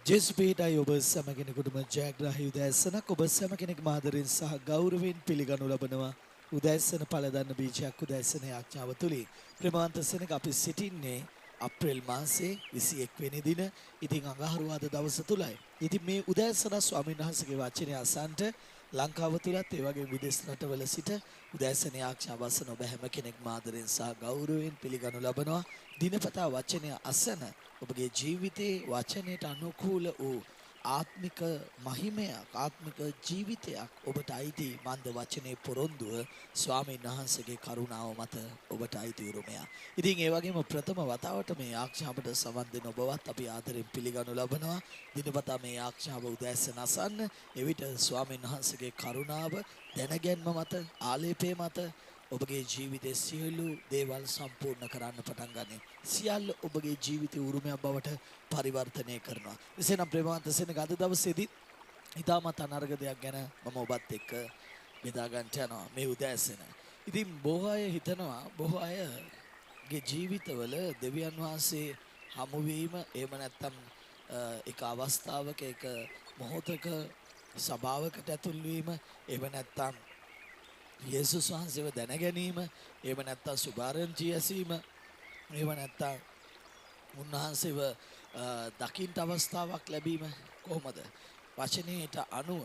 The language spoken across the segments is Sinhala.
ජෙස්පීටයි ඔබ සැම කෙනෙකුටම ජයග්‍රාහී උදෑසනක් ඔබ සැම කෙනෙක් ආදරෙන් සහ ගෞරවයෙන් පිළිගනු ලබනවා. උදෑසන පළදන්න බීජයක් උදෑසන යාඥාව තුලින් ප්‍රමාන්ත සෙනග අපි සිටින්නේ අප්‍රේල් මාසයේ 21 වෙනි දින. ඉතින් අඟහරුවාද දවස තුලයි. ඉතින් මේ උදෑසන ස්වාමීන් වහන්සේගේ වචනය අසන්ට ලංකාව තුලත් ඒ වගේ විදේශ රටවල සිට උදෑසන යාඥාව අසන ඔබ හැම කෙනෙක්ම ආදරෙන් සහ ගෞරවයෙන් පිළිගනු ලබනවා. දිනපතා වචනය අසන ඔබගේ ජීවිතයේ වචනයට අනුකූල වූ ආත්මික මහිමයක් ආත්මික ජීවිතයක් ඔබට අයිති මන්ද වචනේ පොරොන්දුව ස්වාමීන් වහන්සේගේ කරුණාව මත ඔබට අයිති උරුමයක්. ඉතින් ඒ වගේම ප්‍රථම වතාවට මේ ආඥාවට සවන් දෙන ඔබවත් අපි ආදරෙන් පිළිගනු ලබනවා. දිනපතා මේ ආඥාව උදෑසන අසන්න එවිට ස්වාමීන් වහන්සේගේ කරුණාව දැනගැන්ම මත ආලේපේ මත ඔබගේ ජීවිතයේ සියලු දේවල් සම්පූර්ණ කරන්න පටන් ගන්නේ. සියල්ල ඔබගේ ජීවිතේ උරුමයක් බවට පරිවර්තනය කරනවා. එසේනම් ප්‍රේමවන්ත සෙනග අද දවසේදී ඊටමත් අනර්ග දෙයක් ගැන මම ඔබත් එක්ක බෙදා ගන්න යනවා මේ උදෑසන. ඉතින් බොහෝ අය හිතනවා බොහෝ අයගේ ජීවිතවල දෙවියන් වහන්සේ හමු වීම එහෙම නැත්නම් එක අවස්ථාවක එක මොහොතක සභාවකට ඇතුල් වීම එහෙම නැත්නම් යේසුස් වහන්සේව දැන ගැනීම එහෙම නැත්නම් සුභාරංචි ඇසීම එහෙම නැත්නම් උන්වහන්සේව දකින්න අවස්ථාවක් ලැබීම කොහොමද වචනයට අනුව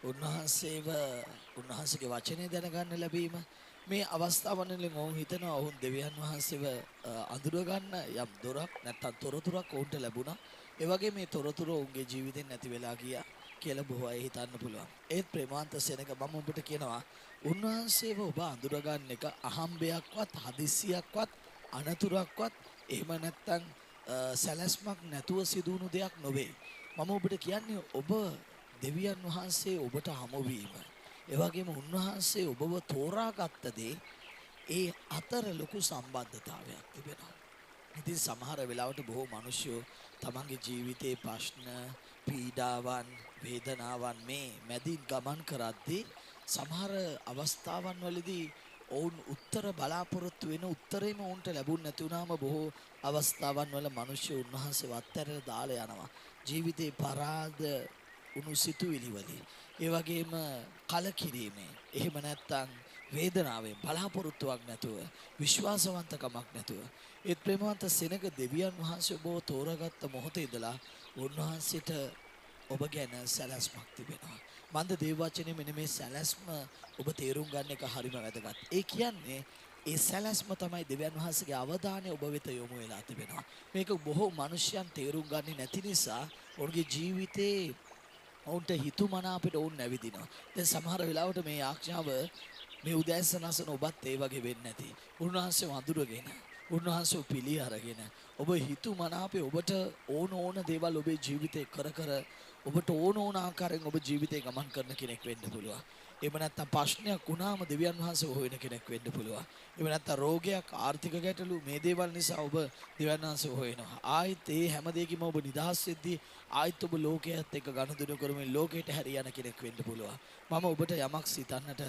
උන්වහන්සේගේ වචනය දැනගන්න ලැබීම මේ අවස්ථාවන් වලින් ඔවුන් හිතනවා ඔවුන් දෙවියන් වහන්සේව අඳුර ගන්න යම් දොරක් නැත්නම් තොරතුරක් ඔවුන්ට ලැබුණා. ඒ වගේ මේ තොරතුරු ඔවුන්ගේ ජීවිතෙන් නැති වෙලා ගියා කියලා බොහෝ අය හිතන්න පුළුවන්. ඒත් ප්‍රේමාන්ත සෙනග මම ඔබට කියනවා උන්වහන්සේව ඔබ අඳුර ගන්න එක අහම්බයක්වත් හදිස්සියක්වත් අනතුරක්වත් එහෙම නැත්නම් සැලැස්මක් නැතුව සිදුවුණු දෙයක් නොවේ. මම ඔබට කියන්නේ ඔබ දෙවියන් වහන්සේ ඔබට හමු වීම. ඒ වගේම උන්වහන්සේ ඔබව තෝරාගත්ත දේ ඒ අතර ලොකු සම්බන්ධතාවයක් තිබෙනවා. ඉතින් සමහර වෙලාවට බොහෝ මිනිස්සු තමන්ගේ ජීවිතේ ප්‍රශ්න, පීඩාවන්, වේදනාවන් මේ මැදින් ගමන් කරද්දී සමහර අවස්ථාවන් වලදී ඔවුන් උත්තර බලාපොරොත්තු වෙන උත්තරේම ඔවුන්ට ලැබුණ නැති වුනහම බොහෝ අවස්ථාවන් වල මිනිස්සු උන්වහන්සේ වත්තරට දාලා යනවා. ජීවිතේ පරාද උණු සිතුවිලි වලින් ඒ වගේම කලකිරීමේ එහෙම නැත්නම් වේදනාවෙන් බලාපොරොත්තුවක් නැතුව විශ්වාසවන්තකමක් නැතුව ඒ ප්‍රේමවන්ත සෙනග දෙවියන් වහන්සේ ඔබව තෝරාගත්ත මොහොතේ ඉඳලා උන්වහන්සේට ඔබ ගැන සැලැස්මක් තිබෙනවා. මන්ද දේව වචනේ මෙන්න මේ සැලැස්ම ඔබ තේරුම් ගන්න එක හරිම වැදගත්. ඒ කියන්නේ ඒ සැලැස්ම තමයි දෙවියන් වහන්සේගේ අවධානය ඔබ වෙත යොමු වෙලා තිබෙනවා. මේක බොහෝ මිනිසයන් තේරුම් ගන්නේ නැති නිසා ඔවුන්ගේ ජීවිතේ ඔවුන්ට හිතුමනාපෙට ඔවුන් නැවිදිනවා. දැන් සමහර වෙලාවට මේ ආඥාව මේ උදෑසන අසන ඔබත් ඒ වගේ වෙන්නේ නැති. උන්වහන්සේ වඳුරගෙන උන්වහන්සේ පිළි අරගෙන ඔබ හිතුමනාපේ ඔබට ඕන දේවල් ඔබේ ජීවිතේ කර ඔබට ඕන ආකාරයෙන් ඔබ ජීවිතේ ගමන් කරන කෙනෙක් වෙන්න පුළුවන්. එහෙම නැත්නම් ප්‍රශ්නයක් වුණාම දෙවියන් වහන්සේ හොයන කෙනෙක් වෙන්න පුළුවන්. එහෙම නැත්නම් රෝගයක්, ආර්ථික ගැටලු මේ දේවල් නිසා ඔබ දෙවියන් වහන්සේ හොයනවා. ආයිත් ඒ හැම දෙයකින්ම ඔබ නිදහස් වෙද්දී ආයිත් ඔබ ලෝකයේත් එක්ක ගනුදෙනු කරමින් ලෝකයට හැරී යන කෙනෙක් වෙන්න පුළුවන්. මම ඔබට යමක් සිතන්නට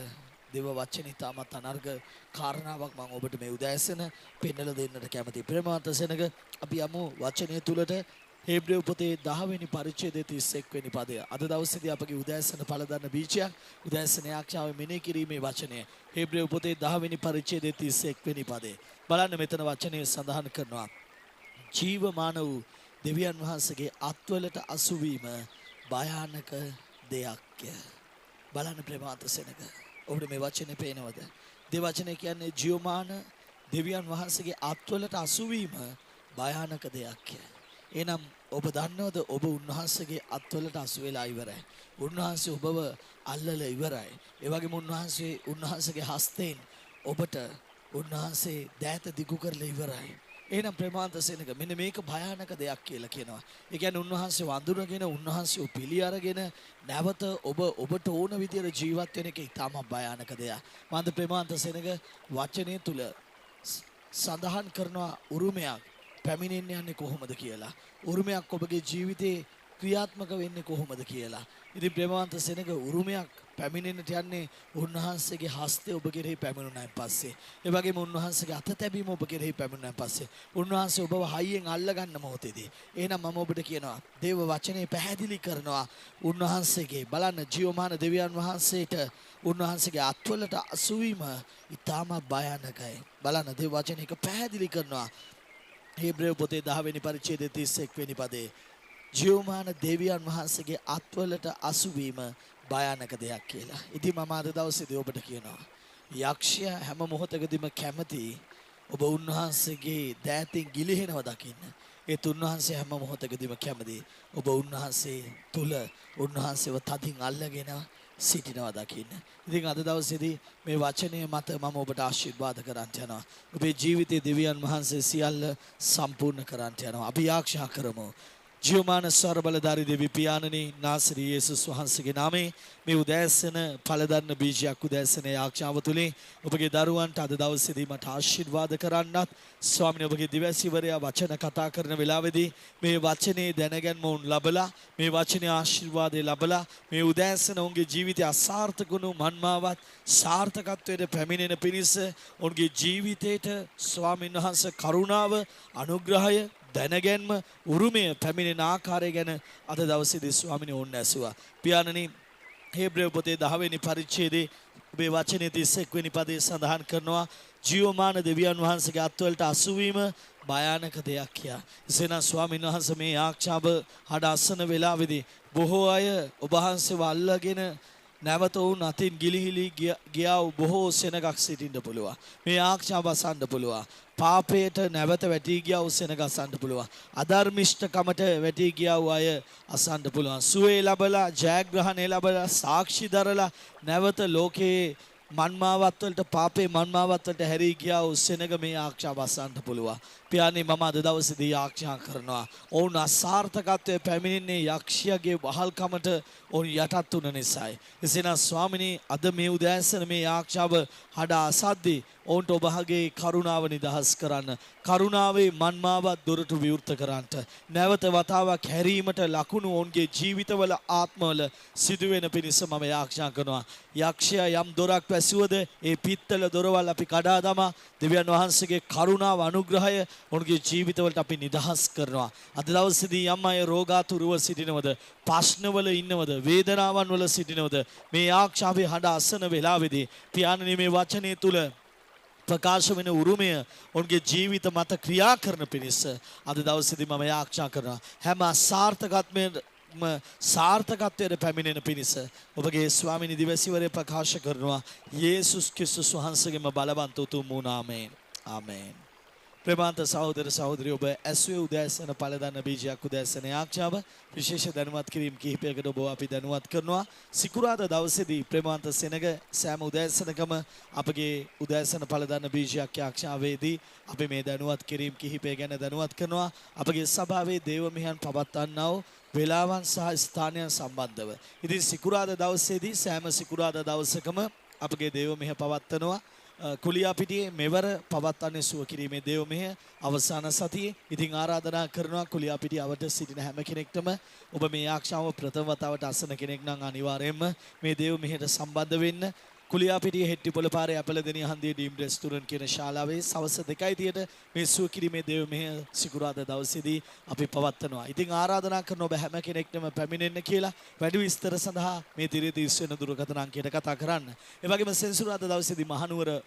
දේව වචනේ තාමත් අනර්ග කාරණාවක් මම ඔබට මේ උදෑසන පෙන්වලා දෙන්නට කැමතියි. ප්‍රේමවන්ත සෙනග අපි යමු වචනය තුලට. හේබ්‍රේව පොතේ 10 වෙනි පරිච්ඡේදයේ 31 වෙනි පදය. අද දවසේදී අපගේ උදෑසන පළදන්න බීජයක් උදෑසන ආඥාව මෙනෙහි කිරීමේ වචනය. හේබ්‍රේව පොතේ 10 වෙනි පරිච්ඡේදයේ 31 වෙනි පදය. බලන්න මෙතන වචනය සඳහන් කරනවා. ජීවමාන වූ දෙවියන් වහන්සේගේ අත්වලට අසුවීම භයානක දෙයක්ය. බලන්න ප්‍රේමවන්ත සෙනග. ඔබට මේ වචනේ පේනවද? දේ වචනේ කියන්නේ ජීවමාන දෙවියන් වහන්සේගේ අත්වලට අසුවීම භයානක දෙයක්ය. එහෙනම් ඔබ දන්නවද ඔබ උන්වහන්සේගේ අත්වලට අසු වෙලා ඉවරයි. උන්වහන්සේ ඔබව අල්ලලා ඉවරයි. ඒ වගේම උන්වහන්සේගේ හස්තයෙන් ඔබට උන්වහන්සේ දෑත දිගු කරලා ඉවරයි. එහෙනම් ප්‍රේමාන්ත සෙනග මෙන්න මේක භයානක දෙයක් කියලා කියනවා. ඒ කියන්නේ උන්වහන්සේ වඳුරගෙන උන්වහන්සේ පිළි අරගෙන නැවත ඔබට ඕන විදියට ජීවත් වෙන එක ඉතාම භයානක දෙයක්. මන්ද ප්‍රේමාන්ත සෙනග වචනේ තුල සඳහන් කරනවා උරුමයක් පැමිණෙන්න යන්නේ කොහොමද කියලා. උරුමයක් ඔබගේ ජීවිතේ ක්‍රියාත්මක වෙන්නේ කොහොමද කියලා. ඉතින් ප්‍රේමවන්ත සෙනඟ උරුමයක් පැමිණෙන්නට යන්නේ උන්වහන්සේගේ හස්තය ඔබ කෙරෙහි පැමිණුණායින් පස්සේ. ඒ වගේම උන්වහන්සේගේ අත තැබීම ඔබ කෙරෙහි පැමිණුණායින් පස්සේ. උන්වහන්සේ ඔබව හයියෙන් අල්ලගන්න මොහොතේදී. එහෙනම් මම ඔබට කියනවා දේව වචනේ පැහැදිලි කරනවා උන්වහන්සේගේ බලන්න ජීවමාන දෙවියන් වහන්සේට උන්වහන්සේගේ අත්වලට අසුවීම ඉතාමත් භයානකයි. බලන්න දේව වචනේ එක පැහැදිලි කරනවා. හේබ්‍රේව පොතේ 10 වෙනි පරිච්ඡේදයේ 31 වෙනි පදේ ජීවමාන දෙවියන් වහන්සේගේ අත්වලට අසුවීම භයානක දෙයක් කියලා. ඉතින් මම අද දවසේදී ඔබට කියනවා යක්ෂයා හැම මොහොතකදීම කැමති ඔබ උන්වහන්සේගේ දෑතින් ගිලිහෙනවා දකින්න. ඒත් උන්වහන්සේ හැම මොහොතකදීම කැමති ඔබ උන්වහන්සේ තුල උන්වහන්සේව තදින් අල්ලගෙන සිටිනවා දකින්න. ඉතින් අද දවසේදී මේ වචනය මත මම ඔබට ආශිර්වාද කරන්ට යනවා. ඔබේ ජීවිතයේ දෙවියන් වහන්සේ සියල්ල සම්පූර්ණ කරන්ට යනවා. අපි ආශා කරමු. ජීවමාන සර්වබලධාරී දෙවි පියාණනි නාසරී යේසුස් වහන්සේගේ නාමයෙන් මේ උදෑසන ඵලදන්න බීජයක් උදෑසන ආඥාව තුලින් ඔබගේ දරුවන්ට අද දවසේදී මට ආශිර්වාද කරන්නත් ස්වාමීන් ඔබගේ දිවැසිවරයා වචන කතා කරන වෙලාවේදී මේ වචනේ දැනගන්න උන් ලබලා මේ වචනේ ආශිර්වාදේ ලබලා මේ උදෑසන උන්ගේ ජීවිතය අසාර්ථක වුණු මන්මාවත් සාර්ථකත්වයට පැමිණෙන පිණිස උන්ගේ ජීවිතේට ස්වාමීන් වහන්සේ කරුණාව අනුග්‍රහය දැනගැන්ම උරුමය පැමිණෙන ආකාරය ගැන අද දවසේදී ස්වාමීන් වහන්සේ ඇසුවා. පියාණනි හේබ්‍රේව පොතේ 10 වෙනි පරිච්ඡේදයේ ඔබේ වචනේ 31 වෙනි පදයේ සඳහන් කරනවා ජීවමාන දෙවියන් වහන්සේගේ අත්වලට අසුවීම භයානක දෙයක් කියා. එසේනම් ස්වාමීන් වහන්සේ මේ ආඥාව හඩ අසන වෙලාවේදී බොහෝ අය ඔබ වහන්සේව අල්ලගෙන නැවත වුන් අතින් ගිලිහිලි ගියා බොහෝ සෙනගක් සිටින්න පුළුවන්. මේ ආඥාව අසන්න පුළුවන්. පාපයට නැවත වැටී ගියා වූ සෙනග අසන්න පුළුවන්. අධර්මිෂ්ඨකමට වැටී ගියා වූ අය අසන්න පුළුවන්. සුවේ ලැබලා ජයග්‍රහණය ලැබලා සාක්ෂි දරලා නැවත ලෝකයේ මන්මාවත් වලට පාපේ මන්මාවත් වලට හැරී ගියා වූ සෙනග මේ ආඥාව අසන්න පුළුවන්. පියාණනි මම අද දවසේදී ආඥා කරනවා. ඔවුන් අසාර්ථකත්වයේ පැමිණෙන්නේ යක්ෂයාගේ වහල්කමට ඔවුන් යටත් වුන නිසායි. එසේනම් ස්වාමිනී අද මේ උදෑසන මේ ආඥාව හඩ අසද්දී ඔවුන්ට ඔබගේ කරුණාව නිදහස් කරන්න. කරුණාවේ මන්මාවත් දොරටු විවෘත කරන්නට. නැවත වතාවක් හැරීමට ලකුණු ඔවුන්ගේ ජීවිතවල ආත්මවල සිදුවෙන පිණිස මම ආඥා කරනවා. යක්ෂයා යම් දොරක් වැසුවද ඒ පිත්තල දොරවල් අපි කඩා දමා දෙවියන් වහන්සේගේ කරුණාව අනුග්‍රහය ඔවුන්ගේ ජීවිතවලට අපි නිදහස් කරනවා. අද දවසේදී යම් අය රෝගාතුරව සිටිනවද, ප්‍රශ්නවල ඉන්නවද, වේදනාවන් වල සිටිනවද මේ ආඥාවේ හඬ අසන වෙලාවේදී පියාණනි මේ වචනේ තුල ප්‍රකාශ වෙන උරුමය ඔවුන්ගේ ජීවිත මත ක්‍රියා කරන පිණිස අද දවසේදී මම ආඥා කරනවා. හැම සාර්ථකත්වයට පැමිණෙන පිණිස ඔබගේ ස්වාමීන් දිවසිවරය ප්‍රකාශ කරනවා. යේසුස් ක්‍රිස්තුස් වහන්සේගේම බලවන්ත උතුම් වූ නාමයෙන්. ආමේන්. ප්‍රේමාන්ත සහෝදර සහෝදරිය ඔබ ඇසුවේ උදෑසන ඵලදන්න බීජයක් උදෑසන ආඥාව විශේෂ දැනුවත් කිරීම කිහිපයකට ඔබ අපි දැනුවත් කරනවා. සිකුරාදා දවසේදී ප්‍රේමාන්ත සෙනග සෑම උදෑසනකම අපගේ උදෑසන ඵලදන්න බීජයක් ආඥාවේදී අපි මේ දැනුවත් කිරීම කිහිපය ගැන දැනුවත් කරනවා. අපගේ සභාවේ දේව මෙහෙයන් පවත්වන්නා වූ වේලාවන් සහ ස්ථානයන් සම්බන්ධව. ඉතින් සිකුරාදා දවසේදී සෑම සිකුරාදා දවසකම අපගේ දේව මෙහෙය පවත්වනවා. කුලියාපිටියේ මෙවර පවත්වන්නේ සුව කිරීමේ දේව මෙහෙය අවසාන සතියේ. ඉතින් ආරාධනා කරනවා කුලියාපිටිය අවට සිටින හැම කෙනෙක්ටම ඔබ මේ ආඥාව ප්‍රථම වතාවට අසන කෙනෙක් නම් අනිවාර්යයෙන්ම මේ දේව මෙහෙයට සම්බන්ධ වෙන්න. කුලියාපිටිය හෙට්ටිපොළ පාරේ අපලදෙණිය හන්දියේ ඩීම් රෙස්ටුරන්ට් කියන ශාලාවේ සවස් 2:30ට මේ සුව කිරීමේ දේව මෙහෙය සිකුරාදා දවසේදී අපි පවත්වනවා. ඉතින් ආරාධනා කරන ඔබ හැම කෙනෙක්ටම පැමිණෙන්න කියලා වැඩි විස්තර සඳහා මේ තිරේ 30 වෙනි දුරකථන අංකයට කතා කරන්න. ඒ වගේම සෙන්සුරාදා දවසේදී මහනුවර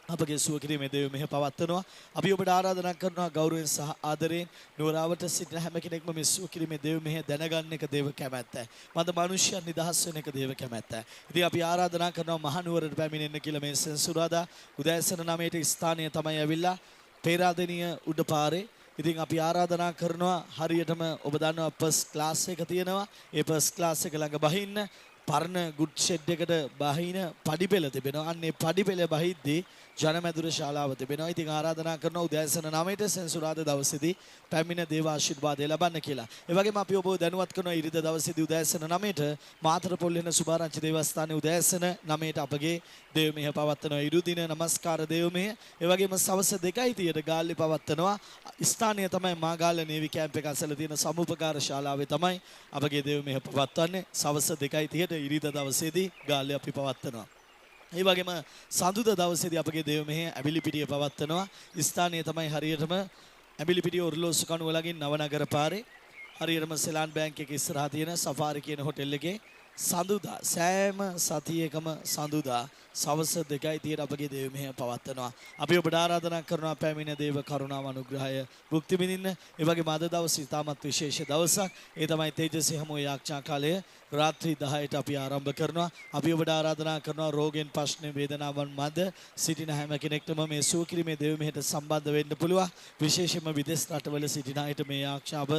අපගේ සුව කිරීමේ දේව මෙහෙය පවත්වනවා. අපි ඔබට ආරාධනා කරනවා ගෞරවයෙන් සහ ආදරයෙන් නුවරාවට සිටින හැම කෙනෙක්ම මේ සුව කිරීමේ දේව මෙහෙය දැනගන්න එක දේව කැමැත්තයි. මන්ද මිනිසයන් නිදහස් වෙන එක දේව කැමැත්තයි. ඉතින් අපි ආරාධනා කරනවා මහනුවරට පැමිණෙන්න කියලා මේ සෙන්සුරාදා උදෑසන 9ට ස්ථානය තමයි ඇවිල්ලා පේරාදෙණිය උඩ පාරේ. ඉතින් අපි ආරාධනා කරනවා හරියටම ඔබ දන්නවා ෆස්ට් ක්ලාස් එක තියෙනවා. ඒ ෆස්ට් ක්ලාස් එක ළඟ බහින්න පරණ ගුඩ් ෂෙඩ් එකට බහින පඩිපෙළ තිබෙනවා. අන්නේ පඩිපෙළ බහිද්දී ජනමැදුර ශාලාව තිබෙනවා. ඉතින් ආරාධනා කරනවා උදෑසන 9ට සෙන්සුරාදා දවසේදී පැමිණ දේව ආශිර්වාදය ලබන්න කියලා. ඒ වගේම අපි ඔබව දැනුවත් කරනවා ඉරිදා දවසේදී උදෑසන 9ට මාතර පොල්ලෙන සුභාරංචි දේවස්ථානයේ උදෑසන 9ට අපගේ දේව මෙහෙය පවත්වනවා. ඉරු දින නමස්කාර දේව මෙහෙය. ඒ වගේම සවස් 2:30ට ගාල්ලේ පවත්වනවා. ස්ථානීය තමයි මාගාල්ල නේවි කැම්ප් එක අසල තියෙන සමුපකාර ශාලාවේ තමයි අපගේ දේව මෙහෙය පවත්වන්නේ. සවස් 2:30ට ඉරිදා දවසේදී ගාල්ලේ අපි පවත්වනවා. ඒ වගේම සඳුදා දවසේදී අපගේ දේව මෙහෙය ඇඹිලිපිටිය පවත්වනවා. ස්ථානීය තමයි හරියටම ඇඹිලිපිටිය ඔර්ලෝසු කණුව ළඟින් නවනගර පාරේ හරියටම සෙලාන් බැංක් එක ඉස්සරහා තියෙන සෆාරි කියන හොටෙල් එකේ සඳුදා සෑම සතියකම සඳුදා සවස් 2:30ට අපගේ දේව මෙහෙය පවත්වනවා. අපි ඔබට ආරාධනා කරනවා පැමිණ දේව කරුණාව අනුග්‍රහය භුක්ති විඳින්න. ඒ වගේම අද දවසේ ඉතාමත් විශේෂ දවසක්. ඒ තමයි තේජසී හමුවේ යාඥා කාලය රාත්‍රී 10ට අපි ආරම්භ කරනවා. අපි ඔබට ආරාධනා කරනවා රෝගෙන් ප්‍රශ්න වේදනාවන් මැද සිටින හැම කෙනෙක්ටම මේ සුවකිරීමේ දේව මෙහෙයට සම්බන්ධ වෙන්න පුළුවන්. විශේෂයෙන්ම විදේශ රටවල සිටින අයට මේ යාඥාව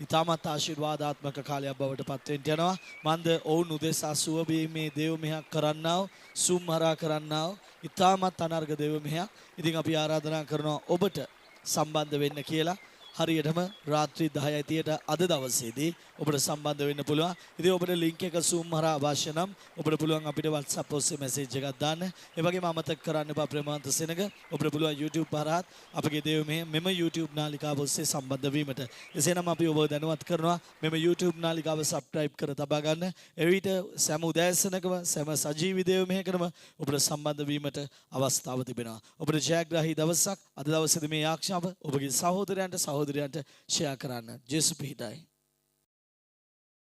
ඉතාමත් ආශිර්වාදාත්මක කාලයක් බවට පත් වෙන්න යනවා. මන්ද ඔවුන් උදෙසා සුවබීමේ දේව මෙහෙයක් කරන්නා වූ සුම්හරා කරන්නා වූ ඉතාමත් අනර්ග දේව මෙහෙයක්. ඉතින් අපි ආරාධනා කරනවා ඔබට සම්බන්ධ වෙන්න කියලා. හරියටම රාත්‍රී 10:30ට අද දවසේදී ඔබට සම්බන්ධ වෙන්න පුළුවන්. ඉතින් ඔබට ලින්ක් එක Zoom හරහා අවශ්‍ය නම් ඔබට පුළුවන් අපිට WhatsApp ඔස්සේ මැසේජ් එකක් දාන්න. ඒ වගේම අමතක කරන්න එපා ප්‍රේමාන්ත සෙනග. ඔබට පුළුවන් YouTube හරහා අපගේ දේව මෙම YouTube නාලිකාව ඔස්සේ සම්බන්ධ වීමට. එසේනම් අපි ඔබව දැනුවත් කරනවා මෙම YouTube නාලිකාව subscribe කර තබා ගන්න. එවිට සෑම උදෑසනකම සෑම සජීවී දේව මෙහෙකටම ඔබට සම්බන්ධ වීමට අවස්ථාව තිබෙනවා. ඔබට ජයග්‍රාහී දවසක්. අද දවසේදී මේ යාඥාව ඔබගේ සහෝදරයන්ට ෂෙයා කරන්න. ජේසු පිහිටයි.